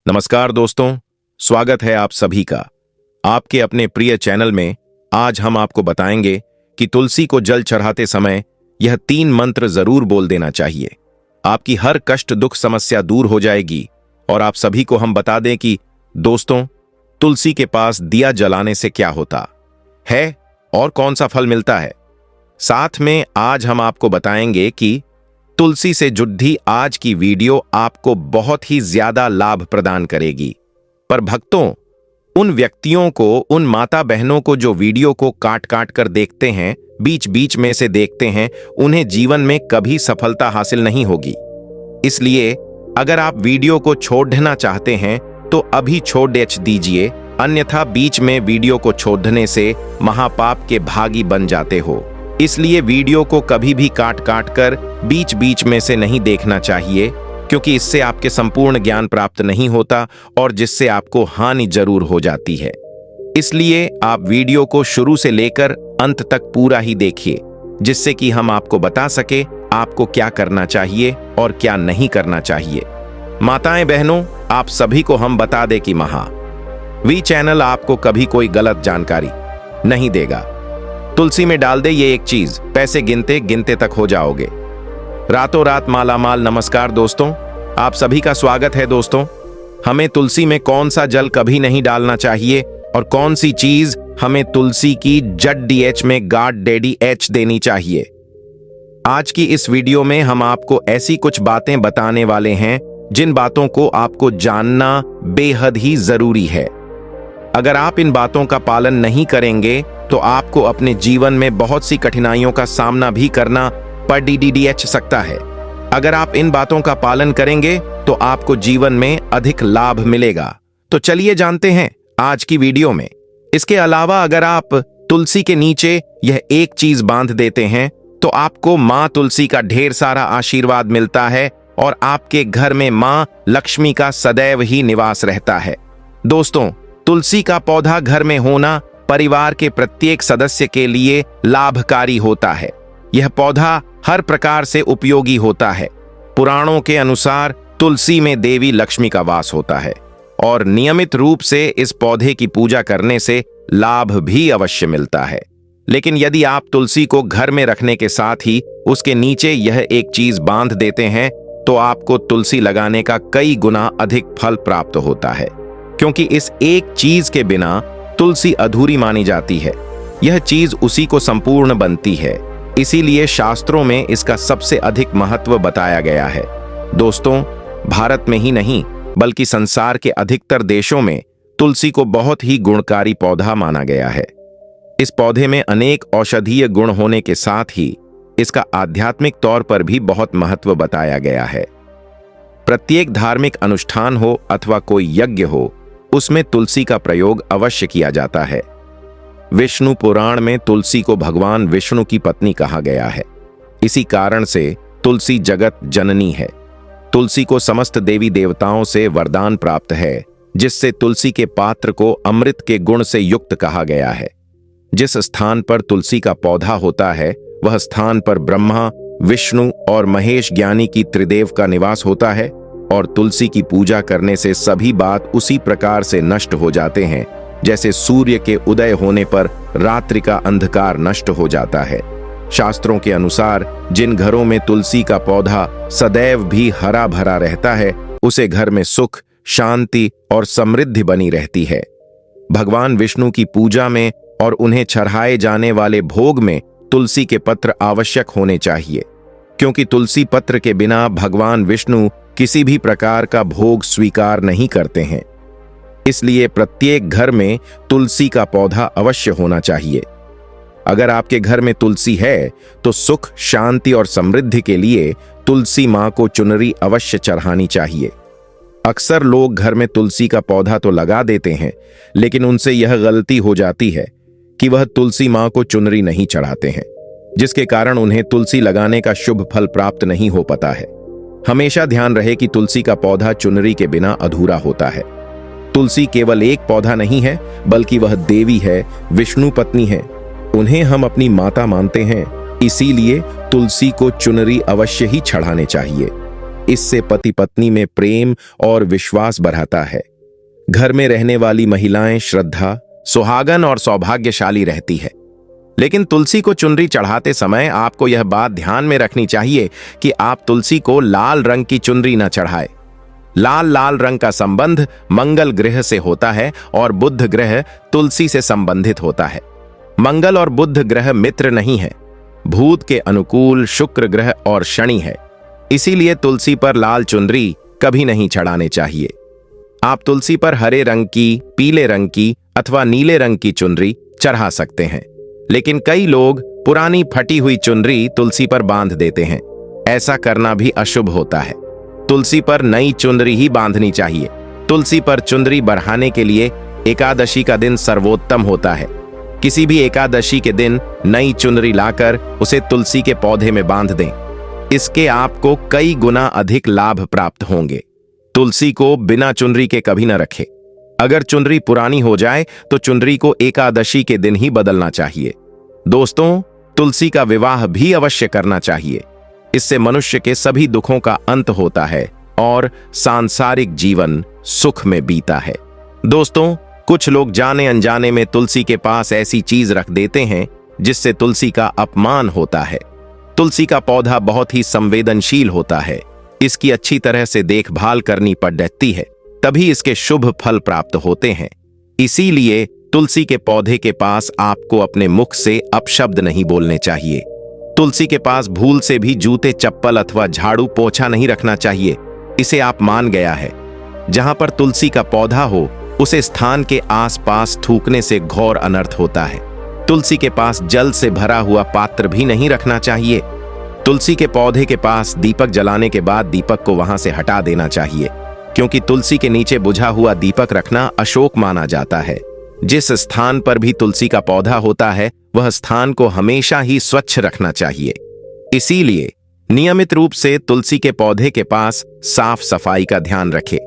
नमस्कार दोस्तों, स्वागत है आप सभी का आपके अपने प्रिय चैनल में। आज हम आपको बताएंगे कि तुलसी को जल चढ़ाते समय यह 3 मंत्र जरूर बोल देना चाहिए। आपकी हर कष्ट दुख समस्या दूर हो जाएगी। और आप सभी को हम बता दें कि दोस्तों, तुलसी के पास दिया जलाने से क्या होता है और कौन सा फल मिलता है। साथ में आज हम आपको बताएंगे कि तुलसी से जुड़ी आज की वीडियो आपको बहुत ही ज्यादा लाभ प्रदान करेगी। पर भक्तों, उन व्यक्तियों को, उन माता बहनों को जो वीडियो को काट काट कर देखते हैं, बीच बीच में से देखते हैं, उन्हें जीवन में कभी सफलता हासिल नहीं होगी। इसलिए अगर आप वीडियो को छोड़ना चाहते हैं तो अभी छोड़ दीजिए, अन्यथा बीच में वीडियो को छोड़ने से महापाप के भागी बन जाते हो। इसलिए वीडियो को कभी भी काट काट कर बीच बीच में से नहीं देखना चाहिए, क्योंकि इससे आपके संपूर्ण ज्ञान प्राप्त नहीं होता और जिससे आपको हानि जरूर हो जाती है। इसलिए आप वीडियो को शुरू से लेकर अंत तक पूरा ही देखिए, जिससे कि हम आपको बता सके आपको क्या करना चाहिए और क्या नहीं करना चाहिए। माताएं बहनों, आप सभी को हम बता दें कि वी चैनल आपको कभी कोई गलत जानकारी नहीं देगा। तुलसी में डाल दे ये एक चीज, पैसे गिनते गिनते तक हो जाओगे, रातों रात मालामाल। नमस्कार दोस्तों, आप सभी का स्वागत है। दोस्तों, हमें तुलसी में कौन सा जल कभी नहीं डालना चाहिए और कौन सी चीज हमें तुलसी की जड़ DH में गाढ़ DH देनी चाहिए। आज की इस वीडियो में हम आपको ऐसी कुछ बातें बताने वाले हैं जिन बातों को आपको जानना बेहद ही जरूरी है। अगर आप इन बातों का पालन नहीं करेंगे तो आपको अपने जीवन में बहुत सी कठिनाइयों का सामना भी करना पड़ सकता है। अगर आप इन बातों का पालन करेंगे तो आपको जीवन में अधिक लाभ मिलेगा। तो चलिए जानते हैं आज की वीडियो में। इसके अलावा अगर आप तुलसी के नीचे यह एक चीज बांध देते हैं तो आपको मां तुलसी का ढेर सारा आशीर्वाद मिलता है और आपके घर में मां लक्ष्मी का सदैव ही निवास रहता है। दोस्तों, तुलसी का पौधा घर में होना परिवार के प्रत्येक सदस्य के लिए लाभकारी होता है। यह पौधा हर प्रकार से उपयोगी होता है। पुराणों के अनुसार तुलसी में देवी लक्ष्मी का वास होता है और नियमित रूप से इस पौधे की पूजा करने से लाभ भी अवश्य मिलता है। लेकिन यदि आप तुलसी को घर में रखने के साथ ही उसके नीचे यह एक चीज बांध देते हैं तो आपको तुलसी लगाने का कई गुना अधिक फल प्राप्त होता है, क्योंकि इस एक चीज के बिना तुलसी अधूरी मानी जाती है। यह चीज उसी को संपूर्ण बनती है। इसीलिए शास्त्रों में इसका सबसे अधिक महत्व बताया गया है। दोस्तों, भारत में ही नहीं बल्कि संसार के अधिकतर देशों में तुलसी को बहुत ही गुणकारी पौधा माना गया है। इस पौधे में अनेक औषधीय गुण होने के साथ ही इसका आध्यात्मिक तौर पर भी बहुत महत्व बताया गया है। प्रत्येक धार्मिक अनुष्ठान हो अथवा कोई यज्ञ हो, उसमें तुलसी का प्रयोग अवश्य किया जाता है। विष्णु पुराण में तुलसी को भगवान विष्णु की पत्नी कहा गया है। इसी कारण से तुलसी जगत जननी है। तुलसी को समस्त देवी देवताओं से वरदान प्राप्त है, जिससे तुलसी के पात्र को अमृत के गुण से युक्त कहा गया है। जिस स्थान पर तुलसी का पौधा होता है वह स्थान पर ब्रह्मा, विष्णु और महेश ज्ञानी की त्रिदेव का निवास होता है और तुलसी की पूजा करने से सभी बात उसी प्रकार से नष्ट हो जाते हैं जैसे सूर्य के उदय होने पर रात्रि का अंधकार नष्ट हो जाता है। शास्त्रों के अनुसार जिन घरों में तुलसी का पौधा सदैव भी हरा भरा रहता है, उसे घर में सुख, शांति और समृद्धि बनी रहती है। भगवान विष्णु की पूजा में और उन्हें चढ़ाए जाने वाले भोग में तुलसी के पत्र आवश्यक होने चाहिए, क्योंकि तुलसी पत्र के बिना भगवान विष्णु किसी भी प्रकार का भोग स्वीकार नहीं करते हैं। इसलिए प्रत्येक घर में तुलसी का पौधा अवश्य होना चाहिए। अगर आपके घर में तुलसी है तो सुख, शांति और समृद्धि के लिए तुलसी मां को चुनरी अवश्य चढ़ानी चाहिए। अक्सर लोग घर में तुलसी का पौधा तो लगा देते हैं, लेकिन उनसे यह गलती हो जाती है कि वह तुलसी मां को चुनरी नहीं चढ़ाते हैं, जिसके कारण उन्हें तुलसी लगाने का शुभ फल प्राप्त नहीं हो पाता है। हमेशा ध्यान रहे कि तुलसी का पौधा चुनरी के बिना अधूरा होता है। तुलसी केवल एक पौधा नहीं है, बल्कि वह देवी है, विष्णु पत्नी है। उन्हें हम अपनी माता मानते हैं, इसीलिए तुलसी को चुनरी अवश्य ही चढ़ाने चाहिए। इससे पति पत्नी में प्रेम और विश्वास बढ़ाता है। घर में रहने वाली महिलाएं श्रद्धा, सुहागन और सौभाग्यशाली रहती है। लेकिन तुलसी को चुनरी चढ़ाते समय आपको यह बात ध्यान में रखनी चाहिए कि आप तुलसी को लाल रंग की चुनरी न चढ़ाए। लाल रंग का संबंध मंगल ग्रह से होता है और बुध ग्रह तुलसी से संबंधित होता है। मंगल और बुध ग्रह मित्र नहीं है, भूत के अनुकूल शुक्र ग्रह और शनि है। इसीलिए तुलसी पर लाल चुनरी कभी नहीं चढ़ाने चाहिए। आप तुलसी पर हरे रंग की, पीले रंग की अथवा नीले रंग की चुनरी चढ़ा सकते हैं, लेकिन कई लोग पुरानी फटी हुई चुनरी तुलसी पर बांध देते हैं। ऐसा करना भी अशुभ होता है। तुलसी पर नई चुनरी ही बांधनी चाहिए। तुलसी पर चुनरी बढ़ाने के लिए एकादशी का दिन सर्वोत्तम होता है। किसी भी एकादशी के दिन नई चुनरी लाकर उसे तुलसी के पौधे में बांध दें। इसके आपको कई गुना अधिक लाभ प्राप्त होंगे। तुलसी को बिना चुनरी के कभी न रखें। अगर चुनरी पुरानी हो जाए तो चुनरी को एकादशी के दिन ही बदलना चाहिए। दोस्तों, तुलसी का विवाह भी अवश्य करना चाहिए। इससे मनुष्य के सभी दुखों का अंत होता है और सांसारिक जीवन सुख में बीता है। दोस्तों, कुछ लोग जाने अनजाने में तुलसी के पास ऐसी चीज रख देते हैं जिससे तुलसी का अपमान होता है। तुलसी का पौधा बहुत ही संवेदनशील होता है। इसकी अच्छी तरह से देखभाल करनी पड़ती है, तभी इसके शुभ फल प्राप्त होते हैं। इसीलिए तुलसी के पौधे के पास आपको अपने मुख से अपशब्द नहीं बोलने चाहिए। तुलसी के पास भूल से भी जूते, चप्पल अथवा झाड़ू पोछा नहीं रखना चाहिए। इसे आप मान गया है। जहां पर तुलसी का पौधा हो उसे स्थान के आसपास थूकने से घोर अनर्थ होता है। तुलसी के पास जल से भरा हुआ पात्र भी नहीं रखना चाहिए। तुलसी के पौधे के पास दीपक जलाने के बाद दीपक को वहां से हटा देना चाहिए, क्योंकि तुलसी के नीचे बुझा हुआ दीपक रखना अशुभ माना जाता है। जिस स्थान पर भी तुलसी का पौधा होता है वह स्थान को हमेशा ही स्वच्छ रखना चाहिए। इसीलिए नियमित रूप से तुलसी के पौधे के पास साफ सफाई का ध्यान रखें।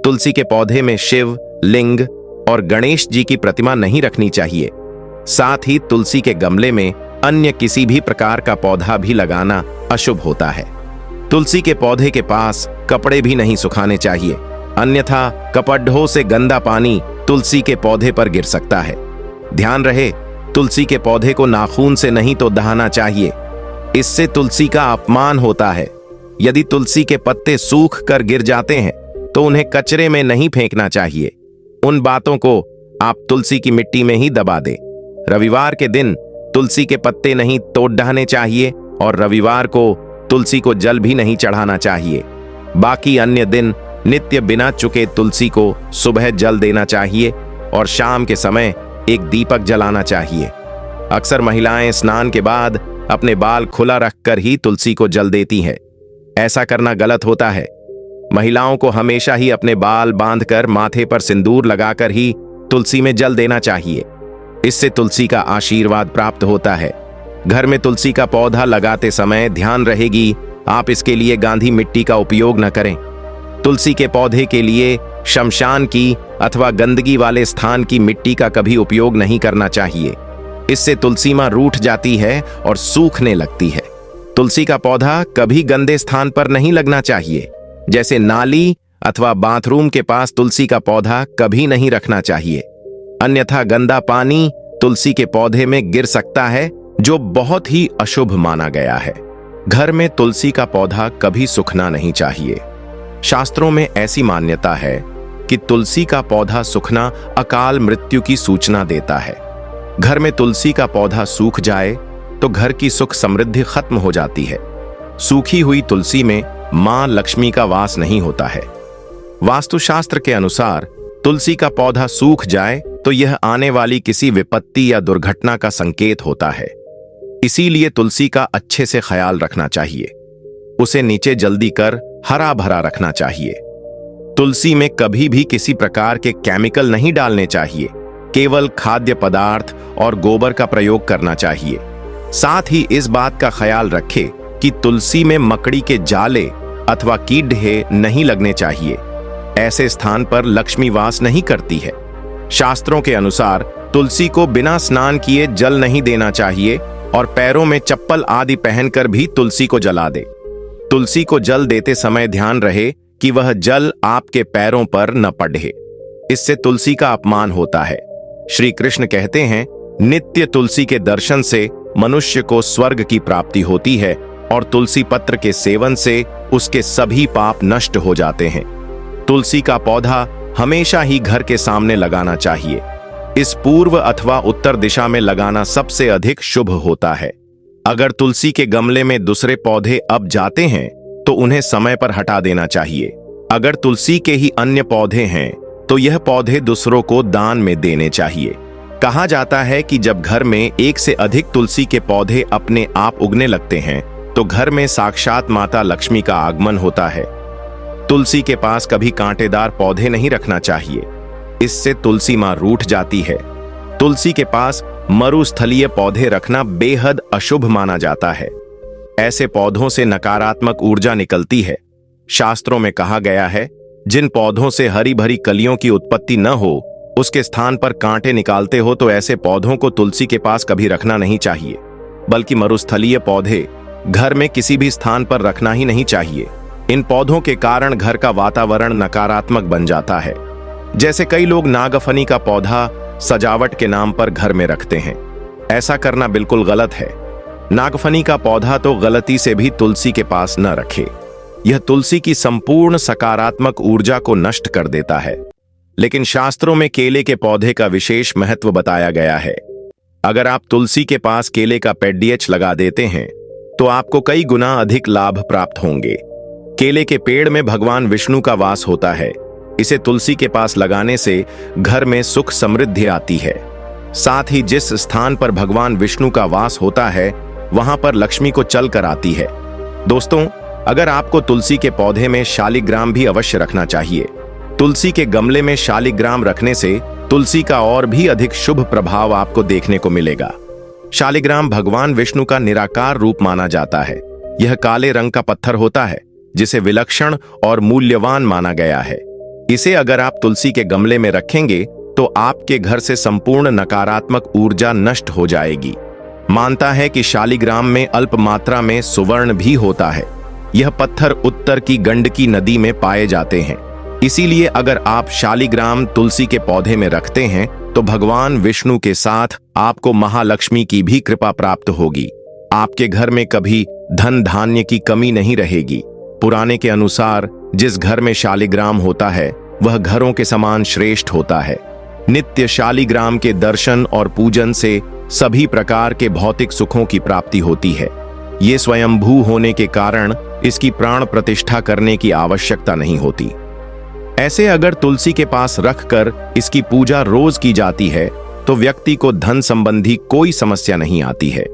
तुलसी के पौधे में शिव, लिंग और गणेश जी की प्रतिमा नहीं रखनी चाहिए। साथ ही तुलसी के गमले में अन्य किसी भी प्रकार का पौधा भी लगाना अशुभ होता है। तुलसी के पौधे के पास कपड़े भी नहीं सुखाने चाहिए, अन्यथा कपड़ों से गंदा पानी तुलसी के पौधे पर गिर सकता है। ध्यान रहे, तुलसी के पौधे को नाखून से नहीं तो दहाना चाहिए। इससे तुलसी का अपमान होता है। यदि तुलसी के पत्ते सूख कर गिर जाते हैं तो उन्हें कचरे में नहीं फेंकना चाहिए। उन बातों को आप तुलसी की मिट्टी में ही दबा दें। रविवार के दिन तुलसी के पत्ते नहीं तोड़ डालने चाहिए और रविवार को तुलसी को जल भी नहीं चढ़ाना चाहिए। बाकी अन्य दिन नित्य बिना चुके तुलसी को सुबह जल देना चाहिए और शाम के समय एक दीपक जलाना चाहिए। अक्सर महिलाएं स्नान के बाद अपने बाल खुला रखकर ही तुलसी को जल देती हैं। ऐसा करना गलत होता है। महिलाओं को हमेशा ही अपने बाल बांधकर माथे पर सिंदूर लगाकर ही तुलसी में जल देना चाहिए। इससे तुलसी का आशीर्वाद प्राप्त होता है। घर में तुलसी का पौधा लगाते समय ध्यान रहेगी आप इसके लिए गांधी मिट्टी का उपयोग न करें। तुलसी के पौधे के लिए शमशान की अथवा गंदगी वाले स्थान की मिट्टी का कभी उपयोग नहीं करना चाहिए। इससे तुलसी मां रूठ जाती है और सूखने लगती है। तुलसी का पौधा कभी गंदे स्थान पर नहीं लगना चाहिए, जैसे नाली अथवा बाथरूम के पास तुलसी का पौधा कभी नहीं रखना चाहिए, अन्यथा गंदा पानी तुलसी के पौधे में गिर सकता है, जो बहुत ही अशुभ माना गया है। घर में तुलसी का पौधा कभी सूखना नहीं चाहिए। शास्त्रों में ऐसी मान्यता है कि तुलसी का पौधा सूखना अकाल मृत्यु की सूचना देता है। घर में तुलसी का पौधा सूख जाए तो घर की सुख समृद्धि खत्म हो जाती है। सूखी हुई तुलसी में मां लक्ष्मी का वास नहीं होता है। वास्तुशास्त्र के अनुसार तुलसी का पौधा सूख जाए तो यह आने वाली किसी विपत्ति या दुर्घटना का संकेत होता है। इसीलिए तुलसी का अच्छे से ख्याल रखना चाहिए। उसे नीचे जल्दी कर हरा भरा रखना चाहिए। तुलसी में कभी भी किसी प्रकार के केमिकल नहीं डालने चाहिए। केवल खाद्य पदार्थ और गोबर का प्रयोग करना चाहिए। साथ ही इस बात का ख्याल रखें कि तुलसी में मकड़ी के जाले अथवा कीड़े नहीं लगने चाहिए। ऐसे स्थान पर लक्ष्मी वास नहीं करती है। शास्त्रों के अनुसार तुलसी को बिना स्नान किए जल नहीं देना चाहिए और पैरों में चप्पल आदि पहनकर भी तुलसी को जला दे। तुलसी को जल देते समय ध्यान रहे कि वह जल आपके पैरों पर न पड़े, इससे तुलसी का अपमान होता है। श्री कृष्ण कहते हैं, नित्य तुलसी के दर्शन से मनुष्य को स्वर्ग की प्राप्ति होती है और तुलसी पत्र के सेवन से उसके सभी पाप नष्ट हो जाते हैं। तुलसी का पौधा हमेशा ही घर के सामने लगाना चाहिए। इस पूर्व अथवा उत्तर दिशा में लगाना सबसे अधिक शुभ होता है। अगर तुलसी के गमले में दूसरे पौधे अब जाते हैं तो उन्हें समय पर हटा देना चाहिए। अगर तुलसी के ही अन्य पौधे हैं तो यह पौधे दूसरों को दान में देने चाहिए। कहा जाता है कि जब घर में एक से अधिक तुलसी के पौधे अपने आप उगने लगते हैं तो घर में साक्षात माता लक्ष्मी का आगमन होता है। तुलसी के पास कभी कांटेदार पौधे नहीं रखना चाहिए, इससे तुलसी मां रूठ जाती है। तुलसी के पास मरुस्थलीय पौधे रखना बेहद अशुभ माना जाता है। ऐसे पौधों से नकारात्मक ऊर्जा निकलती है। शास्त्रों में कहा गया है, जिन पौधों से हरी भरी कलियों की उत्पत्ति न हो, उसके स्थान पर कांटे निकालते हो तो ऐसे पौधों को तुलसी के पास कभी रखना नहीं चाहिए, बल्कि मरुस्थलीय पौधे घर में किसी भी स्थान पर रखना ही नहीं चाहिए। इन पौधों के कारण घर का वातावरण नकारात्मक बन जाता है। जैसे कई लोग नागफनी का पौधा सजावट के नाम पर घर में रखते हैं। ऐसा करना बिल्कुल गलत है। नागफनी का पौधा तो गलती से भी तुलसी के पास न रखे। यह तुलसी की संपूर्ण सकारात्मक ऊर्जा को नष्ट कर देता है। लेकिन शास्त्रों में केले के पौधे का विशेष महत्व बताया गया है। अगर आप तुलसी के पास केले का पेड़ लगा देते हैं तो आपको कई गुना अधिक लाभ प्राप्त होंगे। केले के पेड़ में भगवान विष्णु का वास होता है। इसे तुलसी के पास लगाने से घर में सुख समृद्धि आती है। साथ ही जिस स्थान पर भगवान विष्णु का वास होता है वहां पर लक्ष्मी को चल कर आती है। दोस्तों, अगर आपको तुलसी के पौधे में शालिग्राम भी अवश्य रखना चाहिए। तुलसी के गमले में शालिग्राम रखने से तुलसी का और भी अधिक शुभ प्रभाव आपको देखने को मिलेगा। शालिग्राम भगवान विष्णु का निराकार रूप माना जाता है। यह काले रंग का पत्थर होता है जिसे विलक्षण और मूल्यवान माना गया है। इसे अगर आप तुलसी के गमले में रखेंगे तो आपके घर से संपूर्ण नकारात्मक ऊर्जा नष्ट हो जाएगी। मानता है कि शालिग्राम में अल्प मात्रा में सुवर्ण भी होता है। यह पत्थर उत्तर की गंडकी नदी में पाए जाते हैं। इसीलिए अगर आप शालिग्राम तुलसी के पौधे में रखते हैं तो भगवान विष्णु के साथ आपको महालक्ष्मी की भी कृपा प्राप्त होगी। आपके घर में कभी धन धान्य की कमी नहीं रहेगी। पुराने के अनुसार जिस घर में शालिग्राम होता है वह घरों के समान श्रेष्ठ होता है। नित्य शालिग्राम के दर्शन और पूजन से सभी प्रकार के भौतिक सुखों की प्राप्ति होती है। ये स्वयंभू होने के कारण इसकी प्राण प्रतिष्ठा करने की आवश्यकता नहीं होती। ऐसे अगर तुलसी के पास रखकर इसकी पूजा रोज की जाती है तो व्यक्ति को धन संबंधी कोई समस्या नहीं आती है।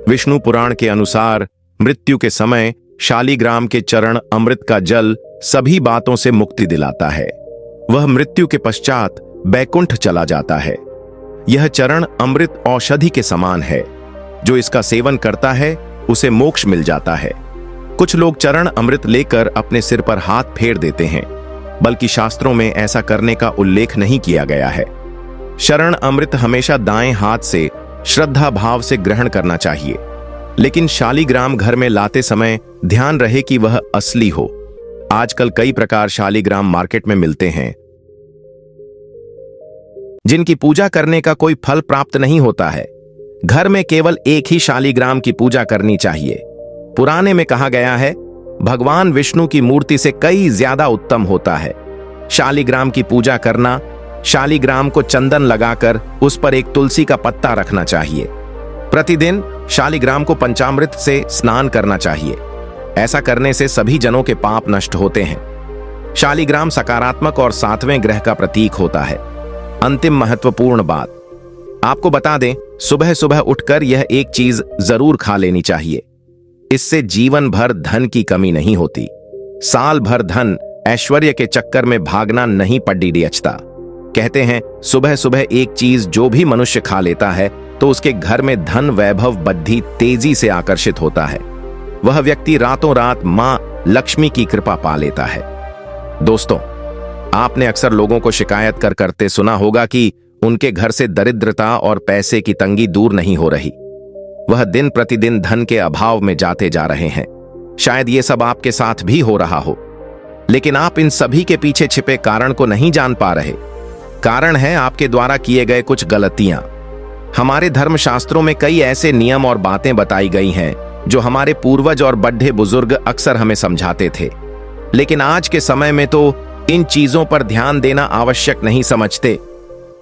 विष्णु पुराण के अनुसार मृत्यु के समय शालिग्राम के चरण अमृत का जल सभी बातों से मुक्ति दिलाता है। वह मृत्यु के पश्चात बैकुंठ चला जाता है। यह चरण अमृत औषधि के समान है। जो इसका सेवन करता है उसे मोक्ष मिल जाता है। कुछ लोग चरण अमृत लेकर अपने सिर पर हाथ फेर देते हैं, बल्कि शास्त्रों में ऐसा करने का उल्लेख नहीं किया गया है। शरण अमृत हमेशा दाएं हाथ से श्रद्धा भाव से ग्रहण करना चाहिए। लेकिन शालिग्राम घर में लाते समय ध्यान रहे कि वह असली हो। आजकल कई प्रकार शालिग्राम मार्केट में मिलते हैं जिनकी पूजा करने का कोई फल प्राप्त नहीं होता है। घर में केवल एक ही शालिग्राम की पूजा करनी चाहिए। पुराने में कहा गया है, भगवान विष्णु की मूर्ति से कई ज्यादा उत्तम होता है। शालिग्राम की पूजा करना, शालिग्राम को चंदन लगाकर उस पर एक तुलसी का पत्ता रखना चाहिए। प्रतिदिन शालिग्राम को पंचामृत से स्नान करना चाहिए। ऐसा करने से सभी जनों के पाप नष्ट होते हैं। शालिग्राम सकारात्मक और 7वें ग्रह का प्रतीक होता है। अंतिम महत्वपूर्ण बात आपको बता दें, सुबह सुबह उठकर यह एक चीज जरूर खा लेनी चाहिए। इससे जीवन भर धन की कमी नहीं होती। साल भर धन ऐश्वर्य के चक्कर में भागना नहीं पड़ी अचता। कहते हैं, सुबह सुबह एक चीज जो भी मनुष्य खा लेता है तो उसके घर में धन वैभव बुद्धि तेजी से आकर्षित होता है। वह व्यक्ति रातों रात मां लक्ष्मी की कृपा पा लेता है। दोस्तों, आपने अक्सर लोगों को शिकायत करते सुना होगा कि उनके घर से दरिद्रता और पैसे की तंगी दूर नहीं हो रही। वह दिन प्रतिदिन धन के अभाव में जाते जा रहे हैं। शायद ये सब आपके साथ भी हो रहा हो, लेकिन आप इन सभी के पीछे छिपे कारण को नहीं जान पा रहे। कारण है आपके द्वारा किए गए कुछ गलतियां। हमारे धर्मशास्त्रों में कई ऐसे नियम और बातें बताई गई हैं जो हमारे पूर्वज और बड़े बुजुर्ग अक्सर हमें समझाते थे, लेकिन आज के समय में तो इन चीजों पर ध्यान देना आवश्यक नहीं समझते।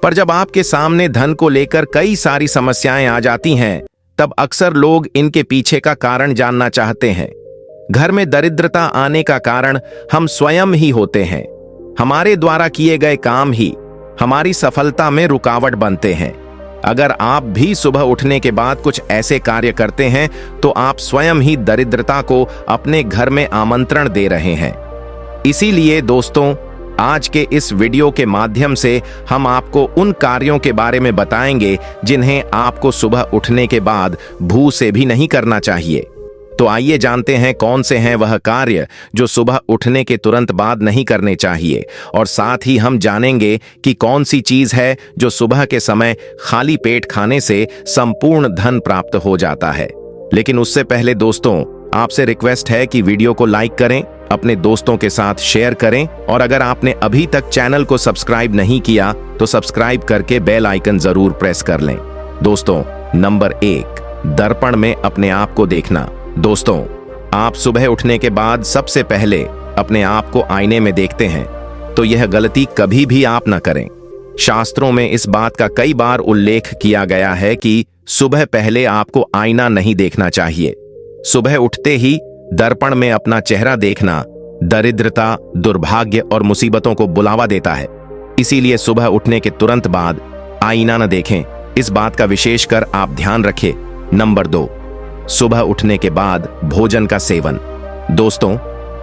पर जब आपके सामने धन को लेकर कई सारी समस्याएं आ जाती हैं, तब अक्सर लोग इनके पीछे का कारण जानना चाहते हैं। घर में दरिद्रता आने का कारण हम स्वयं ही होते हैं। हमारे द्वारा किए गए काम ही हमारी सफलता में रुकावट बनते हैं। अगर आप भी सुबह उठने के बाद कुछ ऐसे कार्य करते हैं तो आप स्वयं ही दरिद्रता को अपने घर में आमंत्रण दे रहे हैं। इसीलिए दोस्तों, आज के इस वीडियो के माध्यम से हम आपको उन कार्यों के बारे में बताएंगे जिन्हें आपको सुबह उठने के बाद भू से भी नहीं करना चाहिए। तो आइए जानते हैं कौन से हैं वह कार्य जो सुबह उठने के तुरंत बाद नहीं करने चाहिए, और साथ ही हम जानेंगे कि कौन सी चीज है जो सुबह के समय खाली पेट खाने से संपूर्ण धन प्राप्त हो जाता है। लेकिन उससे पहले दोस्तों, आपसे रिक्वेस्ट है कि वीडियो को लाइक करें, अपने दोस्तों के साथ शेयर करें, और अगर आपने अभी तक चैनल को सब्सक्राइब नहीं किया तो सब्सक्राइब करके बेल आइकन जरूर प्रेस कर लें। दोस्तों, नंबर 1, दर्पण में अपने आप को देखना। दोस्तों, आप सुबह उठने के बाद सबसे पहले अपने आप को आईने में देखते हैं, तो यह गलती कभी भी आप न करें। शास्त्रों में इस बात का कई बार उल्लेख किया गया है कि सुबह पहले आपको आईना नहीं देखना चाहिए। सुबह उठते ही दर्पण में अपना चेहरा देखना दरिद्रता, दुर्भाग्य और मुसीबतों को बुलावा देता है। इसीलिए सुबह उठने के तुरंत बाद आईना न देखें। इस बात का विशेषकर आप ध्यान रखें। नंबर 2, सुबह उठने के बाद भोजन का सेवन। दोस्तों,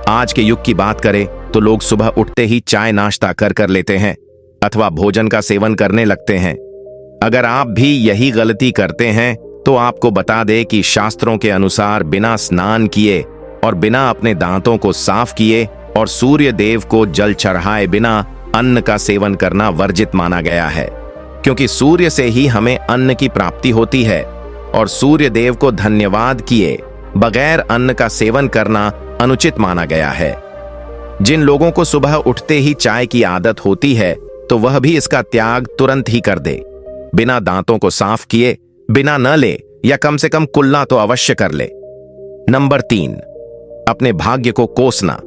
आज के युग की बात करें तो लोग सुबह उठते ही चाय नाश्ता कर लेते हैं अथवा भोजन का सेवन करने लगते हैं। अगर आप भी यही गलती करते हैं तो आपको बता दें कि शास्त्रों के अनुसार बिना स्नान किए और बिना अपने दांतों को साफ किए और सूर्य देव को जल चढ़ाए बिना अन्न का सेवन करना वर्जित माना गया है, क्योंकि सूर्य से ही हमें अन्न की प्राप्ति होती है और सूर्य देव को धन्यवाद किए बगैर अन्न का सेवन करना अनुचित माना गया है। जिन लोगों को सुबह उठते ही चाय की आदत होती है तो वह भी इसका त्याग तुरंत ही कर दे। बिना दांतों को साफ किए बिना न ले, या कम से कम कुल्ला तो अवश्य कर ले। नंबर 3, अपने भाग्य को कोसना।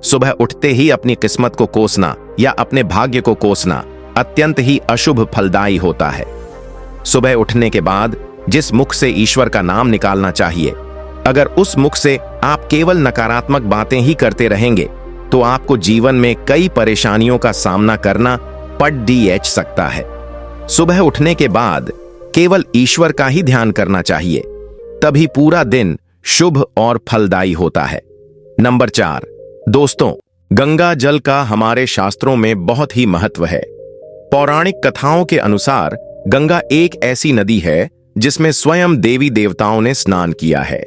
सुबह उठते ही अपनी किस्मत को कोसना या अपने भाग्य को कोसना अत्यंत ही अशुभ फलदायी होता है। सुबह उठने के बाद जिस मुख से ईश्वर का नाम निकालना चाहिए, अगर उस मुख से आप केवल नकारात्मक बातें ही करते रहेंगे तो आपको जीवन में कई परेशानियों का सामना करना पड़ सकता है। सुबह उठने के बाद केवल ईश्वर का ही ध्यान करना चाहिए, तभी पूरा दिन शुभ और फलदायी होता है। नंबर 4, दोस्तों, गंगा जल का हमारे शास्त्रों में बहुत ही महत्व है। पौराणिक कथाओं के अनुसार गंगा एक ऐसी नदी है जिसमें स्वयं देवी देवताओं ने स्नान किया है।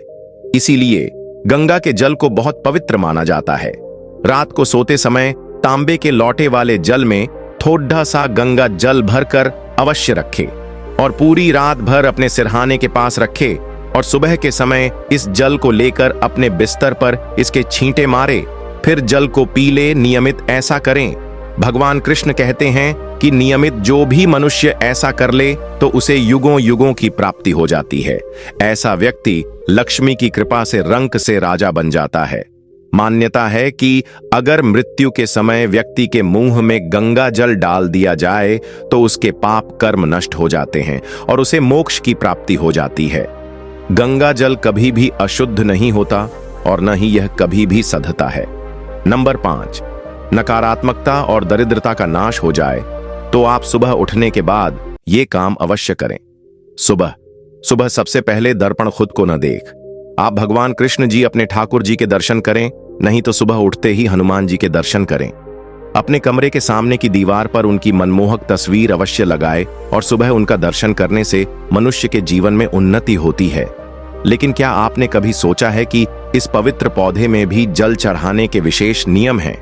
इसीलिए गंगा के जल को बहुत पवित्र माना जाता है। रात को सोते समय तांबे के लौटे वाले जल में थोड़ा सा गंगा जल भरकर अवश्य रखे और पूरी रात भर अपने सिरहाने के पास रखे, और सुबह के समय इस जल को लेकर अपने बिस्तर पर इसके छींटे मारे, फिर जल को पी ले। नियमित ऐसा करें। भगवान कृष्ण कहते हैं कि नियमित जो भी मनुष्य ऐसा कर ले तो उसे युगों युगों की प्राप्ति हो जाती है। ऐसा व्यक्ति लक्ष्मी की कृपा से रंक से राजा बन जाता है। मान्यता है कि अगर मृत्यु के समय व्यक्ति के मुंह में गंगा जल डाल दिया जाए तो उसके पाप कर्म नष्ट हो जाते हैं और उसे मोक्ष की प्राप्ति हो जाती है। गंगा जल कभी भी अशुद्ध नहीं होता और न ही यह कभी भी सधता है। नंबर 5, नकारात्मकता और दरिद्रता का नाश हो जाए तो आप सुबह उठने के बाद ये काम अवश्य करें। सुबह सबसे पहले दर्पण खुद को न देख। आप भगवान कृष्ण जी अपने ठाकुर जी के दर्शन करें, नहीं तो सुबह उठते ही हनुमान जी के दर्शन करें। अपने कमरे के सामने की दीवार पर उनकी मनमोहक तस्वीर अवश्य लगाए और सुबह उनका दर्शन करने से मनुष्य के जीवन में उन्नति होती है। लेकिन क्या आपने कभी सोचा है कि इस पवित्र पौधे में भी जल चढ़ाने के विशेष नियम हैं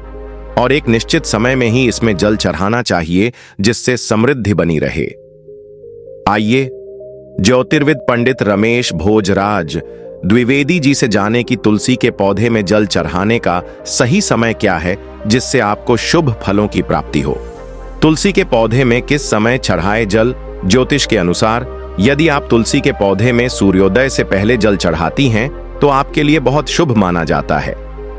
और एक निश्चित समय में ही इसमें जल चढ़ाना चाहिए जिससे समृद्धि बनी रहे। आइए ज्योतिर्विद पंडित रमेश भोजराज द्विवेदी जी से जाने कि तुलसी के पौधे में जल चढ़ाने का सही समय क्या है जिससे आपको शुभ फलों की प्राप्ति हो। तुलसी के पौधे में किस समय चढ़ाए जल। ज्योतिष के अनुसार यदि आप तुलसी के पौधे में सूर्योदय से पहले जल चढ़ाती हैं तो आपके लिए बहुत शुभ माना जाता है।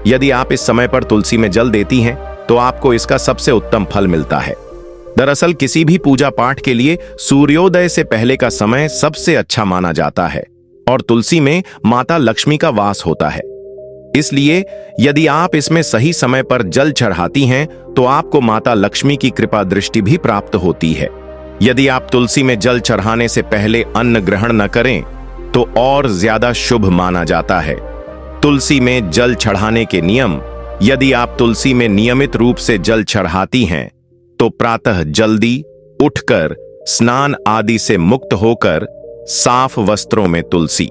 यदि आप इस समय पर तुलसी में जल देती हैं तो आपको इसका सबसे उत्तम फल मिलता है। दरअसल किसी भी पूजा पाठ के लिए सूर्योदय से पहले का समय सबसे अच्छा माना जाता है और तुलसी में माता लक्ष्मी का वास होता है। इसलिए यदि आप इसमें सही समय पर जल चढ़ाती हैं तो आपको माता लक्ष्मी की कृपा दृष्टि भी प्राप्त होती है। यदि आप तुलसी में जल चढ़ाने से पहले अन्न ग्रहण न करें तो और ज्यादा शुभ माना जाता है। तुलसी में जल चढ़ाने के नियम। यदि आप तुलसी में नियमित रूप से जल चढ़ाती हैं तो प्रातः जल्दी उठकर स्नान आदि से मुक्त होकर साफ वस्त्रों में तुलसी